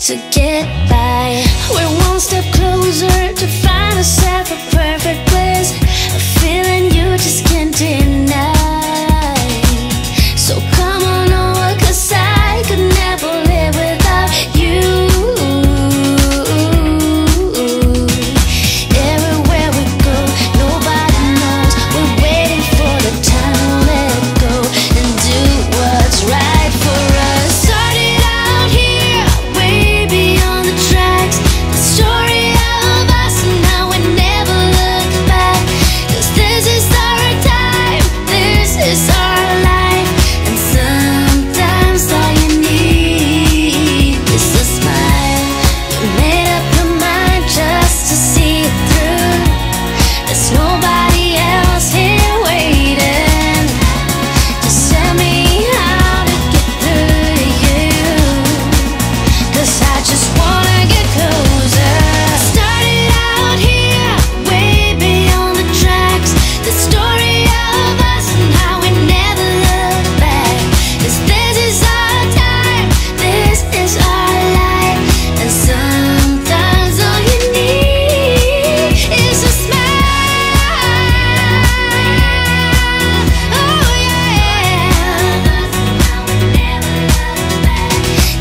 to get by. We're one step closer to find ourselves a perfect place, a feeling you just can't deny. So come on over, 'cause I could never live without you. Everywhere we go, nobody knows we're waiting for the time to let go and do what's right for us. Started out here, way beyond the tracks. The story of us and now we never look back. 'Cause this is our time, this is our life. And sometimes all you need is a smile. You made up your mind just to see it through. There's nobody else here waiting. Just tell me how to get through to you, 'cause I just wanna get closer. Started out here, way beyond the tracks. The story of us and how we never look back. 'Cause this is our time, this is our life. And sometimes all you need is a smile. Oh yeah.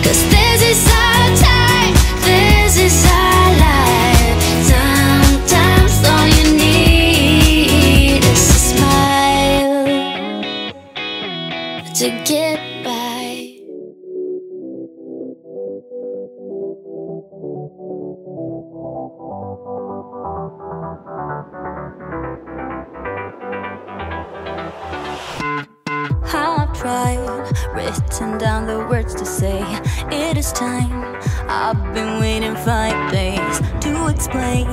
'Cause this is our time, this is our life. Sometimes all you need is a smile to get by. I've tried, written down the words to say it is time. I've been waiting 5 days to explain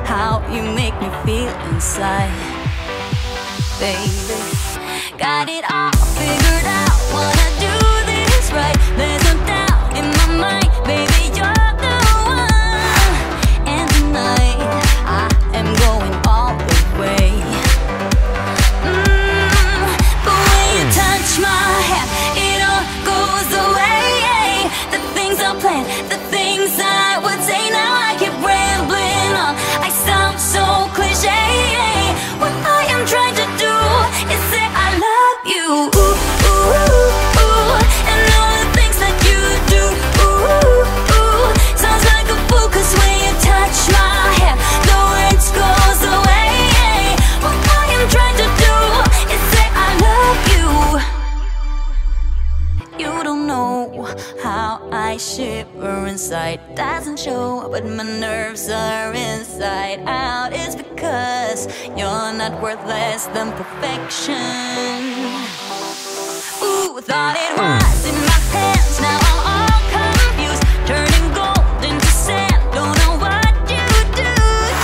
how you make me feel inside. Baby, got it all figured out, wanna do this right. There's no doubt in my mind, baby, you're the one. And tonight I am going all the way. The way you touch my hand, it all goes away. The things I planned, the things I would say, now I keep rambling on. I sound so cliche. What I am trying to do is say I love you. Ooh, ooh, ooh. And all the things that you do. Ooh, ooh. Sounds like a fool, 'cause when you touch my hand, the words goes away. What I am trying to do is say I love you. You don't know how I shiver inside. Doesn't show, but my nerves are inside out. It's because you're not worth less than perfection. Ooh, thought it was in my hands, now I'm all confused. Turning gold into sand, don't know what you do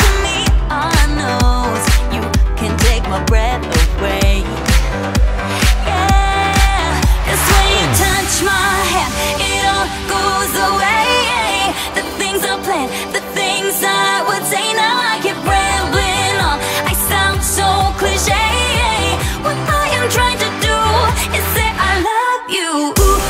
to me. All I know is you can take my breath away. Yeah, 'cause when you touch my hand, it all goes away. The things I planned, the things I would say, now I keep rambling on. I sound so cliche. What I am trying to do is say I love you. Ooh,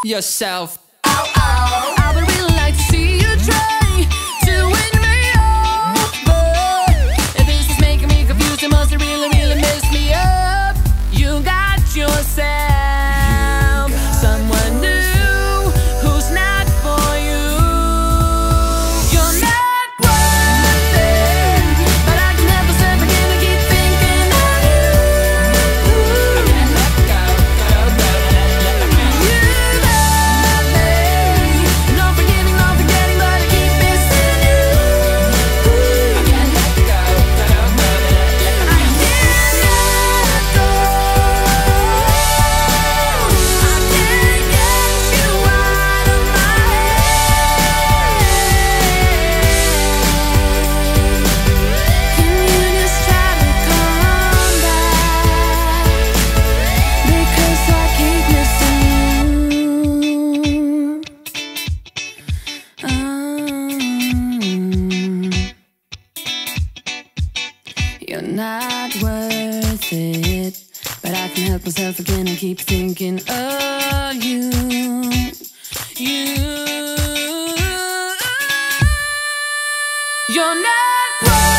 yourself. I would really like to see you try to win me over. If this is making me confused, it must really, really mess me up. You got yourself someone new who's not for you. You're not worth it, but I can help myself again to keep thinking of you. I can't let go. You love me, no forgiving, no forgetting, but I keep missing you. I can't let go. I can't let go. I can't get you out of my head. Can you just try to come back? Because I keep missing you. You're not worth it, but I can help myself again and keep thinking of you. You're not worth